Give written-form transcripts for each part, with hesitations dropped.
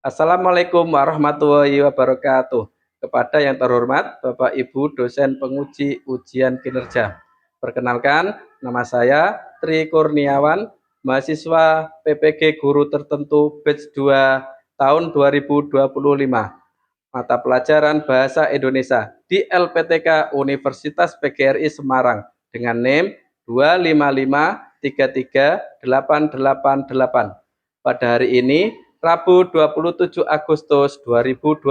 Assalamualaikum warahmatullahi wabarakatuh. Kepada yang terhormat Bapak Ibu dosen penguji ujian kinerja. Perkenalkan, nama saya Tri Kurniawan, mahasiswa PPG Guru Tertentu batch 2 tahun 2025. Mata pelajaran Bahasa Indonesia di LPTK Universitas PGRI Semarang dengan NIM 255338888. Pada hari ini, Rabu 27 Agustus 2025,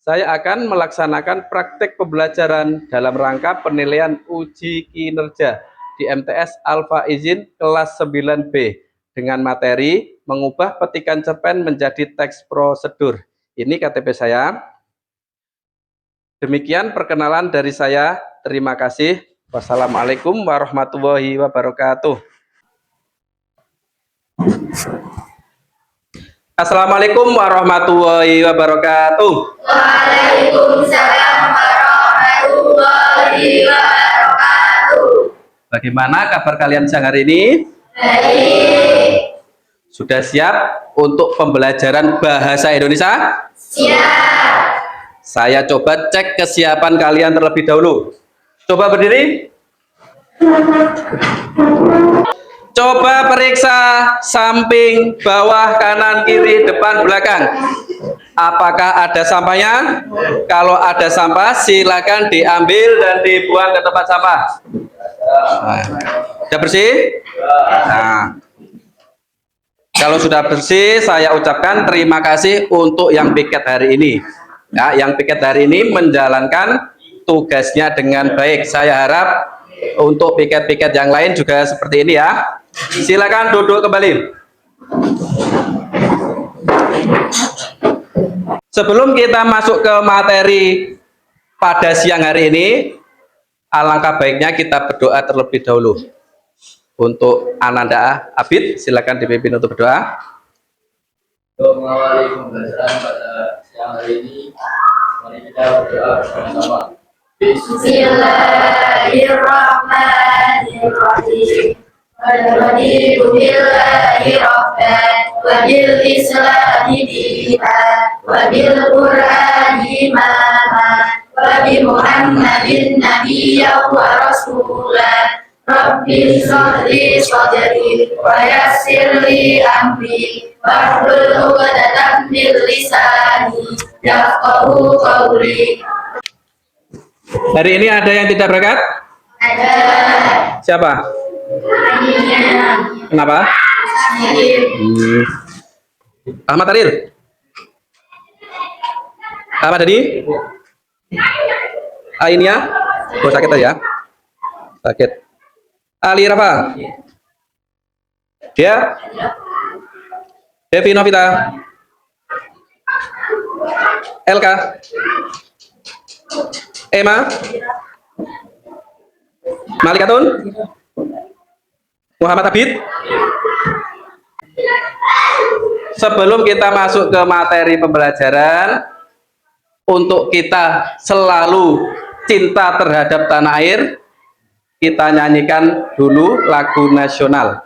saya akan melaksanakan praktek pembelajaran dalam rangka penilaian uji kinerja di MTS Alfa Izin kelas 9B dengan materi mengubah petikan cerpen menjadi teks prosedur. Ini KTP saya. Demikian perkenalan dari saya. Terima kasih. Wassalamualaikum warahmatullahi wabarakatuh. Assalamualaikum warahmatullahi wabarakatuh. Waalaikumsalam warahmatullahi wabarakatuh. Bagaimana kabar kalian siang hari ini? Baik. Sudah siap untuk pembelajaran bahasa Indonesia? Siap. Saya coba cek kesiapan kalian terlebih dahulu. Coba berdiri. Coba periksa samping, bawah, kanan, kiri, depan, belakang. Apakah ada sampahnya? Kalau ada sampah, silakan diambil dan dibuang ke tempat sampah. Nah, sudah bersih? Nah, kalau sudah bersih, saya ucapkan terima kasih untuk yang piket hari ini. Ya, yang piket hari ini menjalankan tugasnya dengan baik. Saya harap untuk piket-piket yang lain juga seperti ini ya. Silakan duduk kembali. Sebelum kita masuk ke materi pada siang hari ini, alangkah baiknya kita berdoa terlebih dahulu. Untuk Ananda Abid, silakan dipimpin untuk berdoa. Untuk mengawali pembelajaran pada siang hari ini, mari kita berdoa bersama-sama. Bismillahirrahmanirrahim. Raditu billahi rabban wa bil islami dinan wa bil qur'ani imaman wa bi Muhammadin nabiyyan wa rasulan. Rabbi shrahli sadri wa yassir li amri wahlul 'uqdatam min lisani yafqahu qawli. Hari ini ada yang tidak berangkat? Ada. Siapa? Kenapa? Ahmad Tarir. Ahmad tadi? Ainia? Oh, sakit aja. Sakit. Ali Rafa. Dia? Devi Novita. Elka. Emma. Malikatun. Muhammad Abid. Sebelum kita masuk ke materi pembelajaran, untuk kita selalu cinta terhadap tanah air, kita nyanyikan dulu lagu nasional.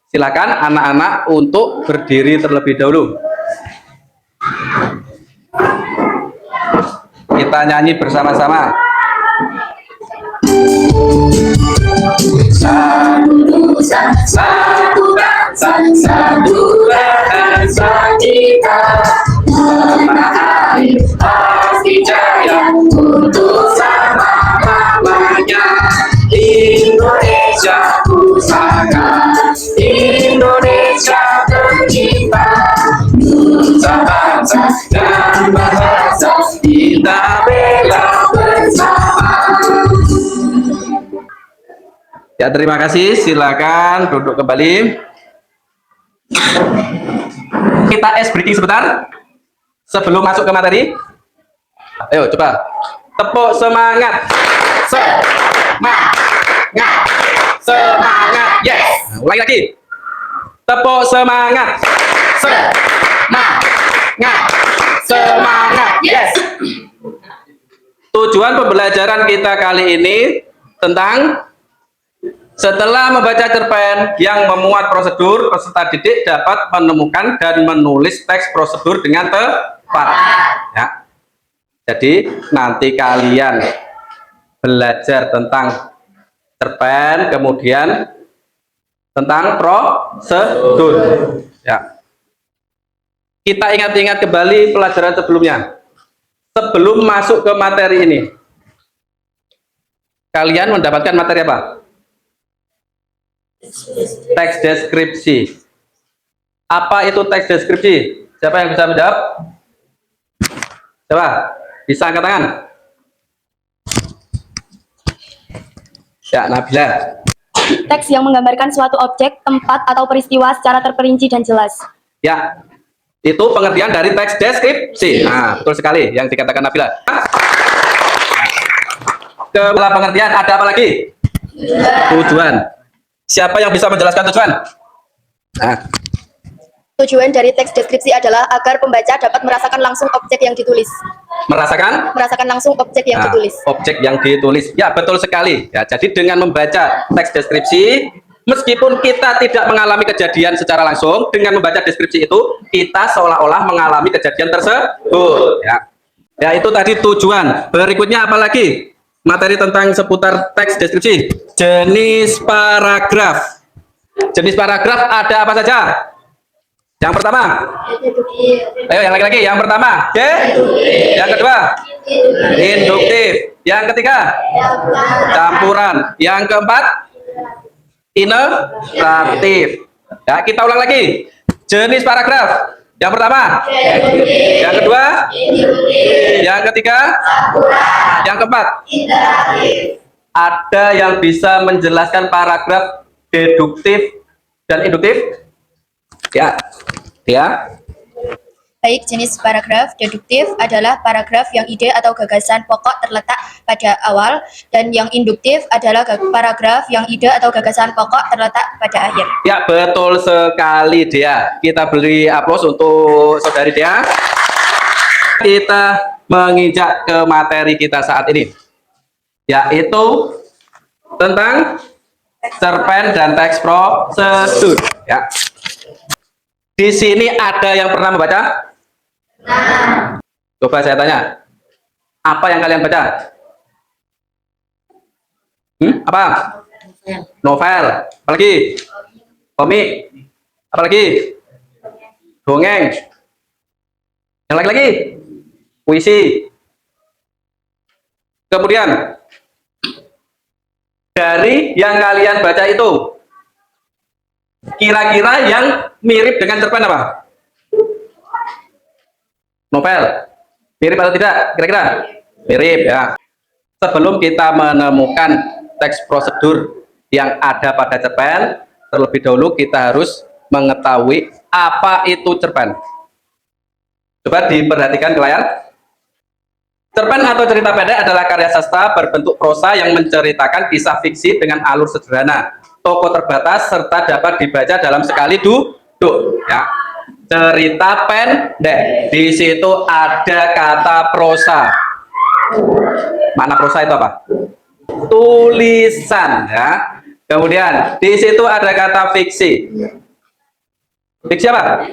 Silakan anak-anak untuk berdiri terlebih dahulu. Kita nyanyi bersama-sama. Satu nusa, satu bangsa, satu bahasa kita. Tanah air pasti jaya untuk selama-lamanya. Indonesia pusaka, Indonesia tercinta. Nusa bangsa dan bahasa kita bela bersama. Ya, terima kasih. Silakan duduk kembali. Kita ice breaking sebentar sebelum masuk ke materi. Ayo coba tepuk semangat. Semangat. Semangat. Yes. Ulangi lagi. Tepuk semangat. Semangat. Semangat. Yes. Tujuan pembelajaran kita kali ini tentang Setelah membaca cerpen yang memuat prosedur, peserta didik dapat menemukan dan menulis teks prosedur dengan tepat. Ya. Jadi nanti kalian belajar tentang cerpen, kemudian tentang prosedur. Ya. Kita ingat-ingat kembali pelajaran sebelumnya. Sebelum masuk ke materi ini, kalian mendapatkan materi apa? Teks deskripsi. Apa itu teks deskripsi? Siapa yang bisa menjawab? Coba, bisa angkat tangan. Ya, Nabila. Teks yang menggambarkan suatu objek, tempat, atau peristiwa secara terperinci dan jelas. Ya, itu pengertian dari teks deskripsi. Nah, betul sekali yang dikatakan Nabila. Kepala pengertian, ada apa lagi? Tujuan. Siapa yang bisa menjelaskan tujuan? Nah. Tujuan dari teks deskripsi adalah agar pembaca dapat merasakan langsung objek yang ditulis. Merasakan Langsung objek yang ditulis. Objek yang ditulis. Ya, betul sekali. Ya, jadi dengan membaca teks deskripsi, meskipun kita tidak mengalami kejadian secara langsung, dengan membaca deskripsi itu kita seolah-olah mengalami kejadian tersebut. Ya. Ya, itu tadi tujuan. Berikutnya apa lagi? Materi tentang seputar teks deskripsi. Jenis paragraf. Jenis paragraf ada apa saja? Yang pertama. Ayo yang laki-laki. Yang pertama. Yang kedua. Induktif. Yang ketiga. Campuran. Yang keempat. Ineratif. Ya, kita ulang lagi. Jenis paragraf. Yang pertama. Yang kedua. Yang ketiga. Yang keempat. Ada yang bisa menjelaskan paragraf deduktif dan induktif? Ya. Ya. Baik, jenis paragraf deduktif adalah paragraf yang ide atau gagasan pokok terletak pada awal, dan yang induktif adalah paragraf yang ide atau gagasan pokok terletak pada akhir. Ya, betul sekali, Dea. Kita beri aplaus untuk saudari Dea. Kita menginjak ke materi kita saat ini, yaitu tentang cerpen dan teks prosedur. Ya. Di sini ada yang pernah membaca? Coba saya tanya, apa yang kalian baca? Apa? Novel. Apalagi? Komik. Apalagi? Dongeng. Yang lagi? Puisi. Kemudian dari yang kalian baca itu, kira-kira yang mirip dengan cerpen apa? Novel. Mirip atau tidak? Kira-kira? Mirip, ya. Sebelum kita menemukan teks prosedur yang ada pada cerpen, terlebih dahulu kita harus mengetahui apa itu cerpen. Coba diperhatikan ke layar. Cerpen atau cerita pendek adalah karya sastra berbentuk prosa yang menceritakan kisah fiksi dengan alur sederhana, tokoh terbatas, serta dapat dibaca dalam sekali duduk. Ya. Cerita pendek, di situ ada kata prosa. Makna prosa itu apa? Tulisan, ya. Kemudian di situ ada kata fiksi. Fiksi apa?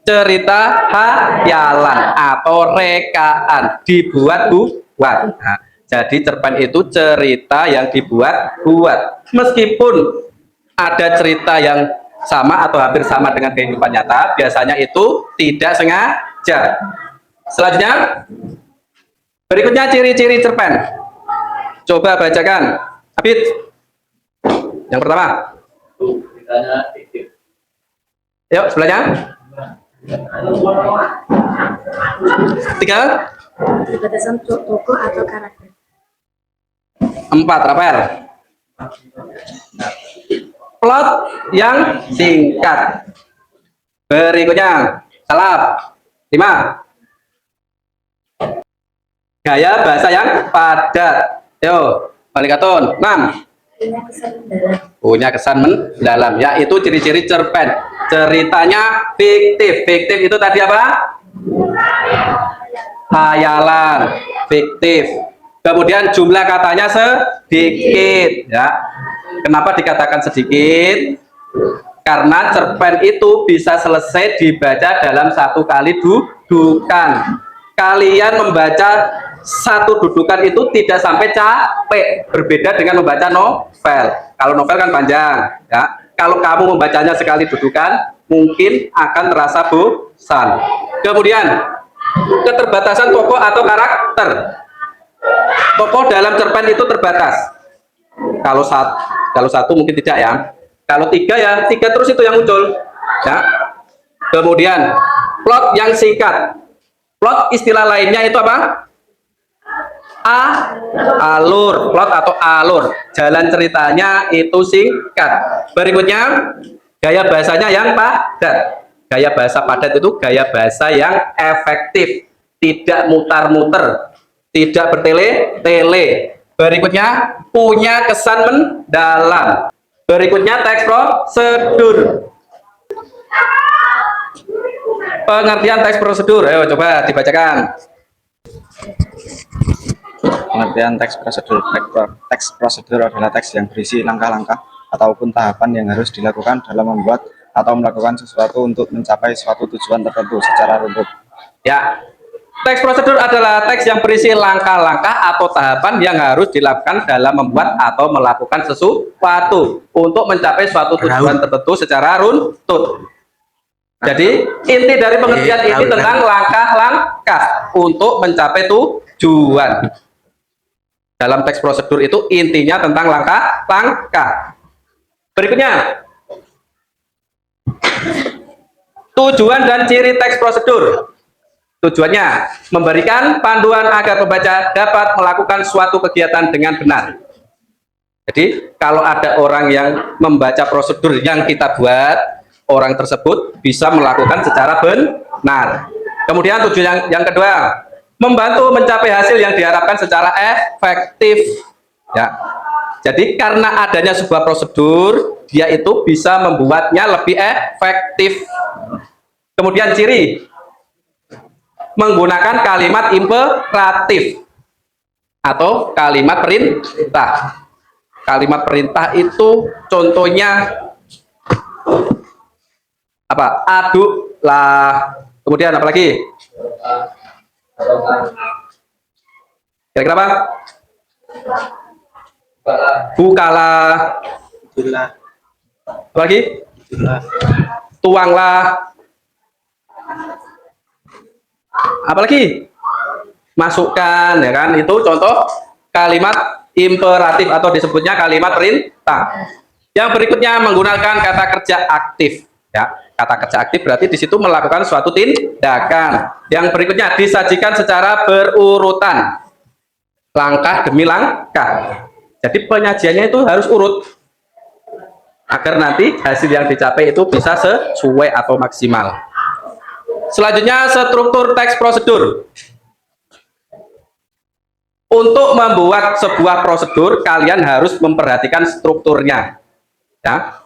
Cerita hayalan atau rekaan, dibuat-buat. Nah, jadi cerpen itu cerita yang dibuat-buat. Meskipun ada cerita yang sama atau hampir sama dengan kehidupan nyata, biasanya itu tidak sengaja. Selanjutnya, berikutnya ciri-ciri cerpen. Coba bacakan, Abid. Yang pertama. Yuk, sebelahnya. Tiga. Batasan tokoh atau karakter. 4, Rafael. Plot yang singkat. Berikutnya, Salap. 5. Gaya bahasa yang padat. Yo, Balikatun. 6. Punya kesan mendalam. Ya, itu ciri-ciri cerpen. Ceritanya fiktif. Fiktif itu tadi apa? Hayalan, fiktif. Kemudian jumlah katanya sedikit, ya. Kenapa dikatakan sedikit? Karena cerpen itu bisa selesai dibaca dalam satu kali dudukan. Kalian membaca satu dudukan itu tidak sampai capek, berbeda dengan membaca novel. Kalau novel kan panjang, ya. Kalau kamu membacanya sekali dudukan, mungkin akan terasa bosan. Kemudian keterbatasan tokoh atau karakter. Tokoh dalam cerpen itu terbatas. Kalau satu mungkin tidak, ya. Kalau tiga, ya tiga terus itu yang muncul, ya. Kemudian plot yang singkat. Plot istilah lainnya itu apa? Alur. Plot atau alur. Jalan ceritanya itu singkat. Berikutnya gaya bahasanya yang padat. Gaya bahasa padat itu gaya bahasa yang efektif, tidak mutar-muter, tidak bertele-tele. Berikutnya punya kesan mendalam. Berikutnya teks prosedur. Pengertian teks prosedur, ayo coba dibacakan. Pengertian teks prosedur. Teks prosedur adalah teks yang berisi langkah-langkah ataupun tahapan yang harus dilakukan dalam membuat atau melakukan sesuatu untuk mencapai suatu tujuan tertentu secara runtut. Ya, teks prosedur adalah teks yang berisi langkah-langkah atau tahapan yang harus dilakukan dalam membuat atau melakukan sesuatu untuk mencapai suatu tujuan tertentu secara runtut. Jadi inti dari pengertian ini tentang langkah-langkah untuk mencapai tujuan. Dalam teks prosedur itu intinya tentang langkah-langkah. Berikutnya, tujuan dan ciri teks prosedur. Tujuannya memberikan panduan agar pembaca dapat melakukan suatu kegiatan dengan benar. Jadi kalau ada orang yang membaca prosedur yang kita buat, orang tersebut bisa melakukan secara benar. Kemudian tujuan yang kedua, membantu mencapai hasil yang diharapkan secara efektif, ya. Jadi karena adanya sebuah prosedur, dia itu bisa membuatnya lebih efektif. Kemudian ciri, menggunakan kalimat imperatif atau kalimat perintah. Kalimat perintah itu contohnya apa? Aduk lah. Kemudian apa lagi? Kira-kira apa? Bukalah. Apa lagi? Tuanglah. Apalagi masukkan, ya kan, itu contoh kalimat imperatif atau disebutnya kalimat perintah. Yang berikutnya menggunakan kata kerja aktif, ya. Kata kerja aktif berarti di situ melakukan suatu tindakan. Yang berikutnya disajikan secara berurutan, langkah demi langkah. Jadi penyajiannya itu harus urut agar nanti hasil yang dicapai itu bisa sesuai atau maksimal. Selanjutnya struktur teks prosedur. Untuk membuat sebuah prosedur, kalian harus memperhatikan strukturnya. Ya.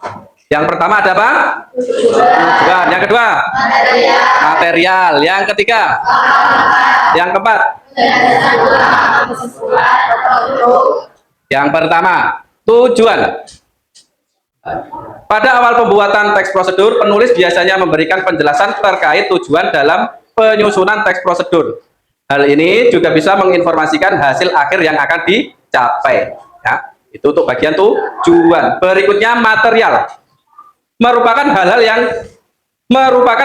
Yang pertama ada apa? Tujuan. Yang kedua? Material. Yang ketiga? Yang keempat? Yang pertama, tujuan. Pada awal pembuatan teks prosedur, penulis biasanya memberikan penjelasan terkait tujuan dalam penyusunan teks prosedur. Hal ini juga bisa menginformasikan hasil akhir yang akan dicapai. Ya, itu untuk bagian tujuan. Berikutnya material. Merupakan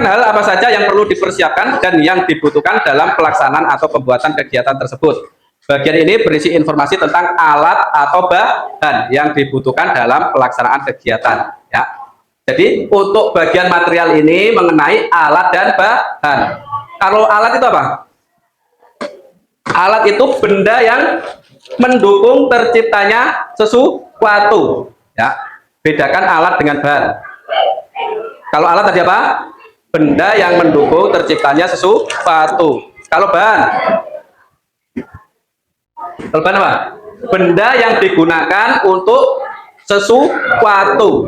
hal apa saja yang perlu dipersiapkan dan yang dibutuhkan dalam pelaksanaan atau pembuatan kegiatan tersebut. Bagian ini berisi informasi tentang alat atau bahan yang dibutuhkan dalam pelaksanaan kegiatan. Ya. Jadi untuk bagian material ini mengenai alat dan bahan. Kalau alat itu apa? Alat itu benda yang mendukung terciptanya sesuatu. Ya. Bedakan alat dengan bahan. Kalau alat tadi apa? Benda yang mendukung terciptanya sesuatu. Kalau bahan apa? Benda yang digunakan untuk sesuatu.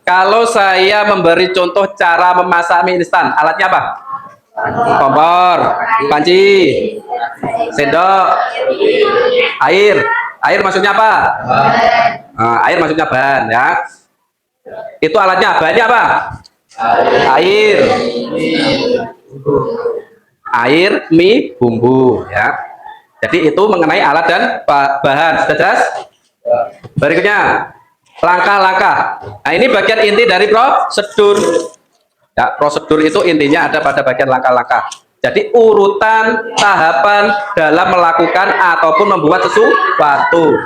Kalau saya memberi contoh cara memasak mie instan, alatnya apa? kompor, panci, sendok, air maksudnya apa? Air maksudnya bahan ya. Itu alatnya, bahannya apa? Air, mie, bumbu ya. Jadi itu mengenai alat dan bahan. Sudah jelas? Berikutnya langkah-langkah. Nah, ini bagian inti dari prosedur. Ya, prosedur itu intinya ada pada bagian langkah-langkah. Jadi urutan tahapan dalam melakukan ataupun membuat sesuatu.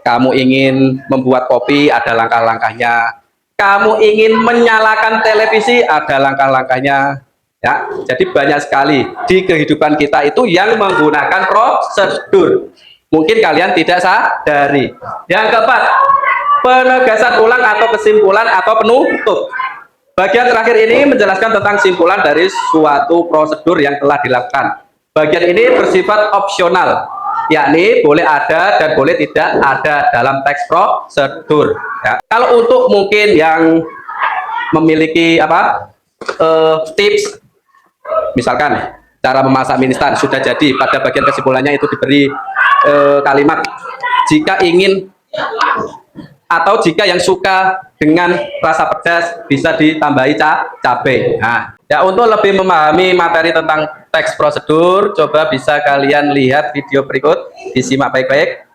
Kamu ingin membuat kopi, ada langkah-langkahnya. Kamu ingin menyalakan televisi, ada langkah-langkahnya. Ya, jadi banyak sekali di kehidupan kita itu yang menggunakan prosedur. Mungkin kalian tidak sadari. Yang keempat, penegasan ulang atau kesimpulan atau penutup. Bagian terakhir ini menjelaskan tentang simpulan dari suatu prosedur yang telah dilakukan. Bagian ini bersifat opsional, yakni boleh ada dan boleh tidak ada dalam teks prosedur. Ya. Kalau untuk mungkin yang memiliki tips, misalkan cara memasak mie instan sudah jadi, pada bagian kesimpulannya itu diberi kalimat jika ingin atau jika yang suka dengan rasa pedas bisa ditambahi cabai. Nah, ya untuk lebih memahami materi tentang teks prosedur, coba bisa kalian lihat video berikut, disimak baik-baik.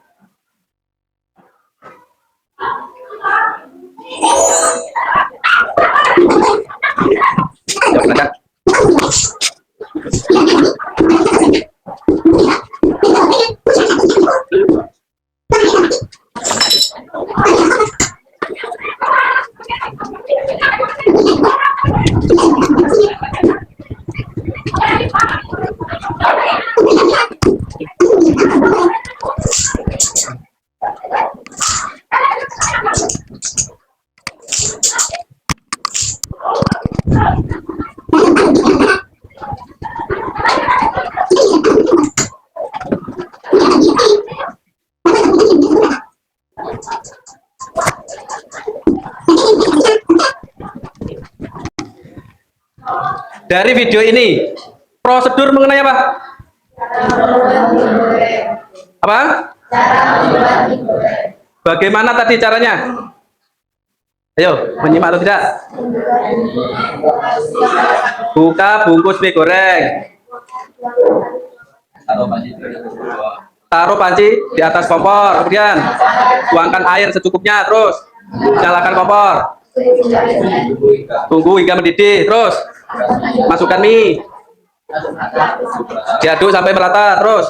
Dari video ini, prosedur mengenai apa? Apa? Bagaimana tadi caranya? Ayo, menyimak atau tidak? Buka bungkus mie goreng. Taruh panci di atas kompor, kemudian tuangkan air secukupnya, terus nyalakan kompor. Tunggu hingga mendidih, terus masukkan mie, diaduk sampai merata, terus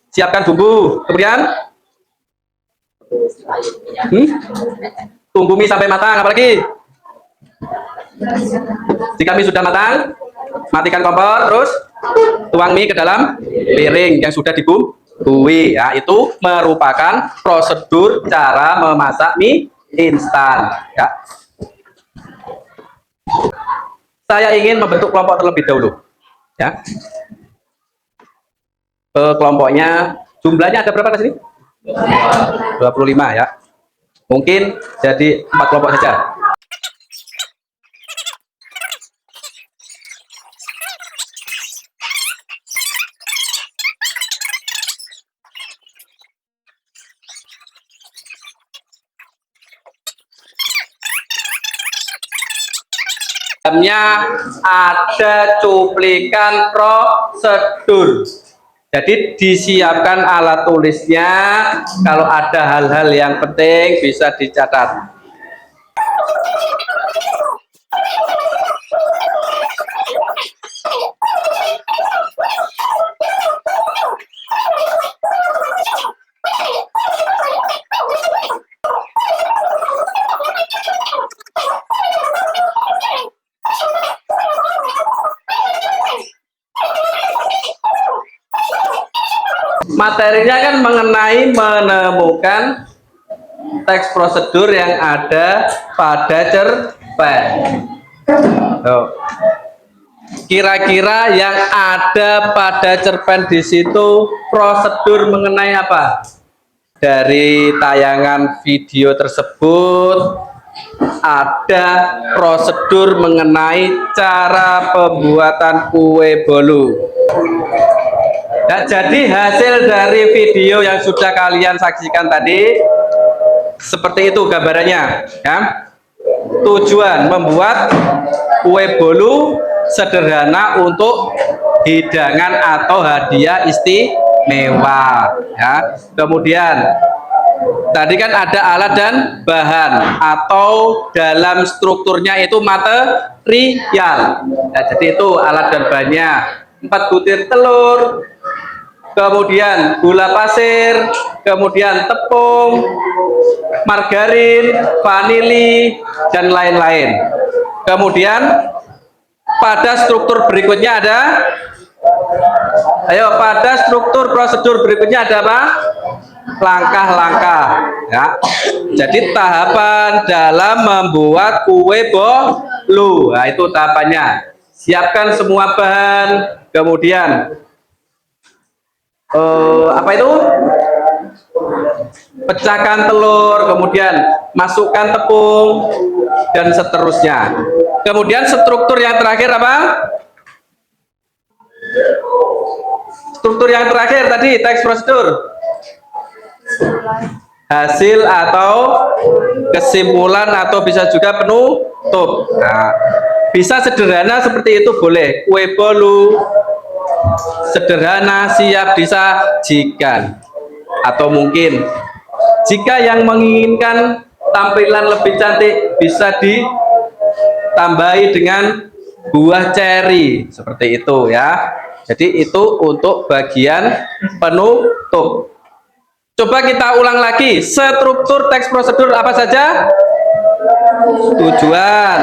siapkan bumbu, kemudian tunggu mie sampai matang. Apalagi jika mie sudah matang, matikan kompor, terus tuang mie ke dalam piring yang sudah dibumbui. Ya, itu merupakan prosedur cara memasak mie instan. Ya. Saya ingin membentuk kelompok terlebih dahulu. Ya. Kelompoknya jumlahnya ada berapa di sini? 25 ya. Mungkin jadi 4 kelompok saja. Dalamnya ada cuplikan prosedur. Jadi disiapkan alat tulisnya, kalau ada hal-hal yang penting bisa dicatat. Materinya kan mengenai menemukan teks prosedur yang ada pada cerpen. Kira-kira yang ada pada cerpen di situ prosedur mengenai apa? Dari tayangan video tersebut ada prosedur mengenai cara pembuatan kue bolu. Nah, jadi hasil dari video yang sudah kalian saksikan tadi seperti itu gambarannya, ya. Tujuan membuat kue bolu sederhana untuk hidangan atau hadiah istimewa, ya. Kemudian tadi kan ada alat dan bahan atau dalam strukturnya itu material. Nah, jadi itu alat dan bahannya 4 butir telur, kemudian gula pasir, kemudian tepung, margarin, vanili, dan lain-lain. Kemudian pada struktur berikutnya ada, pada struktur prosedur berikutnya ada apa? Langkah-langkah, ya. Jadi tahapan dalam membuat kue bolu, nah itu tahapannya. Siapkan semua bahan, kemudian apa itu? Pecahkan telur, kemudian masukkan tepung, dan seterusnya. Kemudian struktur yang terakhir apa? Struktur yang terakhir tadi teks prosedur. Hasil atau kesimpulan atau bisa juga penutup. Nah, bisa sederhana seperti itu boleh. Kue bolu sederhana siap disajikan. Atau mungkin jika yang menginginkan tampilan lebih cantik bisa ditambahi dengan buah ceri seperti itu, ya. Jadi itu untuk bagian penutup. Coba kita ulang lagi, struktur teks prosedur apa saja? Tujuan,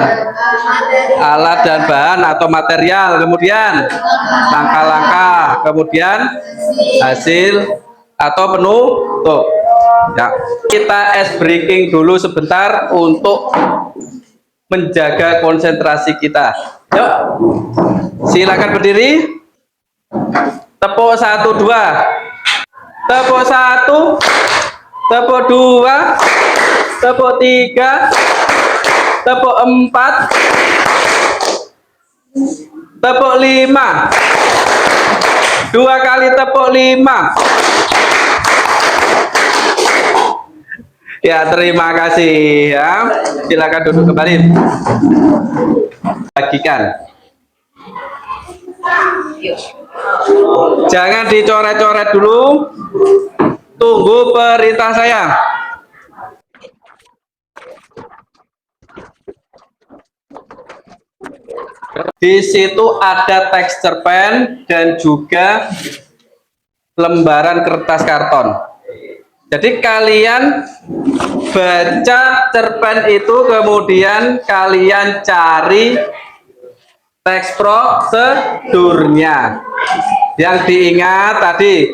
alat dan bahan atau material, kemudian langkah-langkah, kemudian hasil atau penutup. Ya, kita ice breaking dulu sebentar untuk menjaga konsentrasi kita. Yuk, silakan berdiri. Tepuk 1, 2. Tepuk 1, tepuk 2, tepuk 3, tepuk 4, tepuk 5. 2 kali tepuk 5. Ya, terima kasih, ya. Silakan duduk kembali. Bagikan. Jangan dicoret-coret dulu. Tunggu perintah saya. Di situ ada teks cerpen dan juga lembaran kertas karton. Jadi kalian baca cerpen itu, kemudian kalian cari teks prosedurnya. Yang diingat tadi,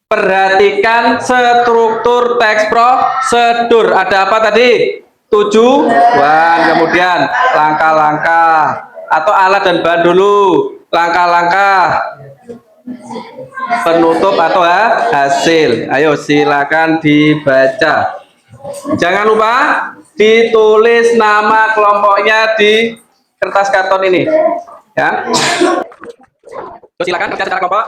perhatikan struktur teks prosedur. Ada apa tadi? Tujuan, kemudian langkah-langkah atau alat dan bahan dulu, langkah-langkah, penutup atau hasil. Ayo silakan dibaca. Jangan lupa ditulis nama kelompoknya di kertas karton ini, ya. Silakan baca secara kelompok.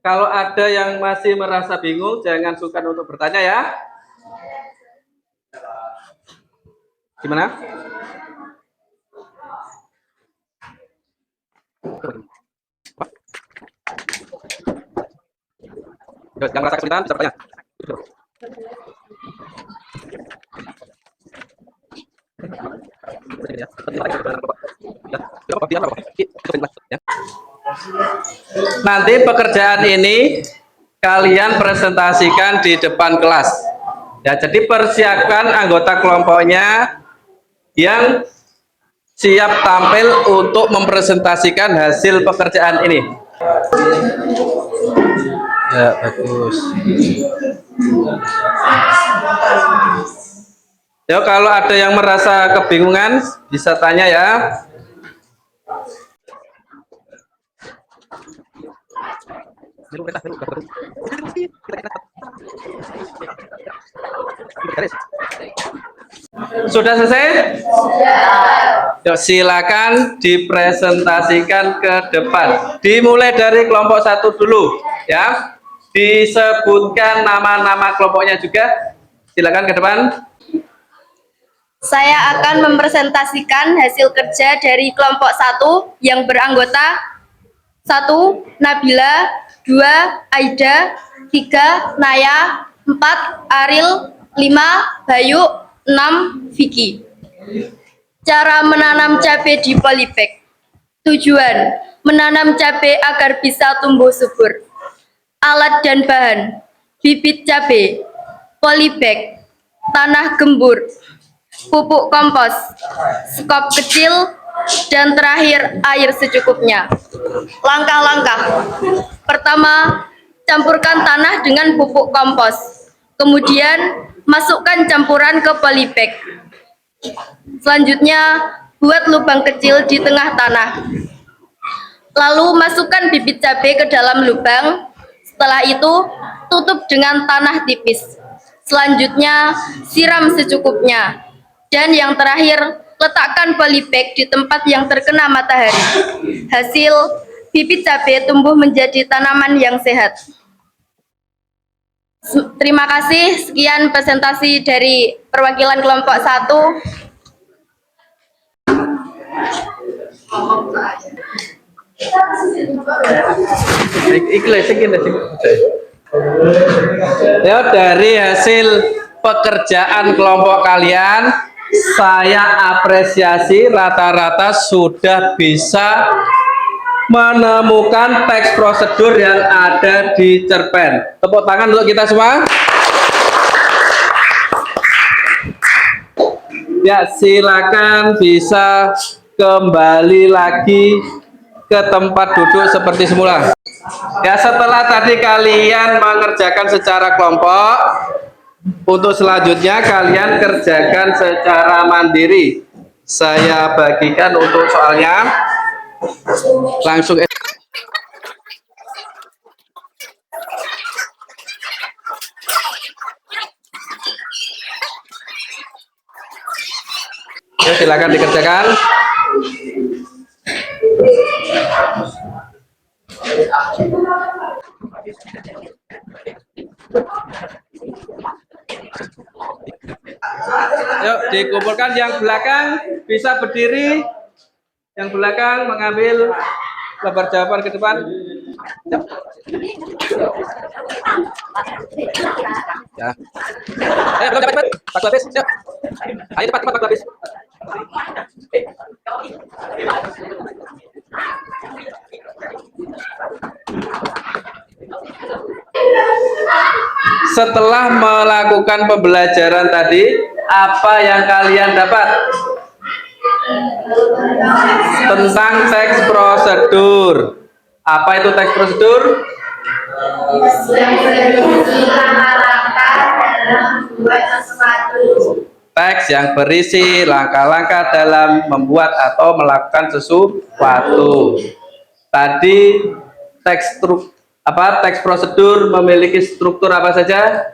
Kalau ada yang masih merasa bingung, jangan sungkan untuk bertanya, ya. Gimana? Yang merasa kesulitan bisa bertanya. Nanti pekerjaan ini kalian presentasikan di depan kelas, ya. Jadi persiapkan anggota kelompoknya yang siap tampil untuk mempresentasikan hasil pekerjaan ini. Ya, bagus. Ya, kalau ada yang merasa kebingungan bisa tanya ya. Sudah selesai? Yuk, silakan dipresentasikan ke depan. Dimulai dari kelompok 1 dulu ya. Disebutkan nama-nama kelompoknya juga. Silakan ke depan. Saya akan mempresentasikan hasil kerja dari kelompok 1 yang beranggota 1. Nabila, 2. Aida, 3. Naya, 4. Aril, 5. Bayu, 6. Vicky. Cara menanam cabai di polybag. Tujuan, menanam cabai agar bisa tumbuh subur. Alat dan bahan, bibit cabai, polybag, tanah gembur, pupuk kompos, skop kecil, dan terakhir air secukupnya. Langkah-langkah. Pertama, campurkan tanah dengan pupuk kompos. Kemudian, masukkan campuran ke polybag. Selanjutnya, buat lubang kecil di tengah tanah. Lalu, masukkan bibit cabai ke dalam lubang. Setelah itu, tutup dengan tanah tipis. Selanjutnya, siram secukupnya. Dan yang terakhir, letakkan polybag di tempat yang terkena matahari. Hasil, bibit cabai tumbuh menjadi tanaman yang sehat. Terima kasih. Sekian presentasi dari perwakilan kelompok 1. Ya, dari hasil pekerjaan kelompok kalian, saya apresiasi rata-rata sudah bisa menemukan teks prosedur yang ada di cerpen. Tepuk tangan untuk kita semua. Ya, silakan bisa kembali lagi ke tempat duduk seperti semula. Ya, setelah tadi kalian mengerjakan secara kelompok, untuk selanjutnya kalian kerjakan secara mandiri. Saya bagikan untuk soalnya. Langsung ya, silakan dikerjakan. Yuk, dikumpulkan. Yang belakang bisa berdiri. Yang belakang mengambil lembar jawaban ke depan. Yuk. Ya. Belum cepat. Waktu habis. Yuk. Ayo cepat waktu habis. Setelah melakukan pembelajaran tadi, apa yang kalian dapat? Tentang teks prosedur. Apa itu teks prosedur? Teks yang berisi langkah-langkah dalam membuat atau melakukan sesuatu. Tadi teks prosedur memiliki struktur apa saja?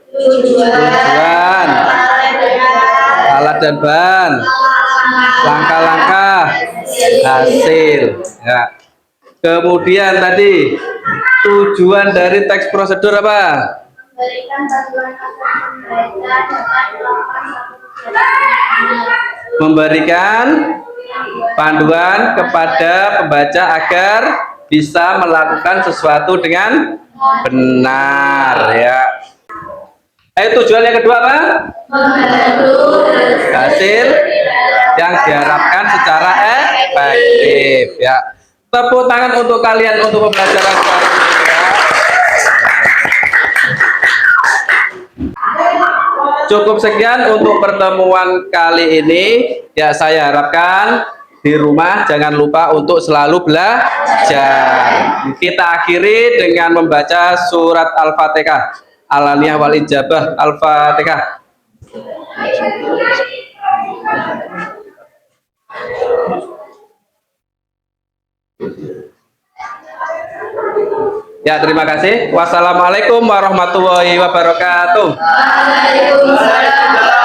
Tujuan, alat dan bahan, langkah-langkah, hasil. Ya. Kemudian tadi tujuan dari teks prosedur apa? Memberikan panduan kepada pembaca agar bisa melakukan sesuatu dengan benar, ya. Tujuan yang kedua apa? Hasil yang diharapkan secara efektif, ya. Tepuk tangan untuk kalian untuk pembelajaran kali ini, ya. Cukup sekian untuk pertemuan kali ini, ya. Saya harapkan di rumah jangan lupa untuk selalu belajar. Kita akhiri dengan membaca surat Al-Fatihah. Alaniyah wal ijabah. Al-Fatihah. Ya, terima kasih. Wassalamualaikum warahmatullahi wabarakatuh. Waalaikumsalam.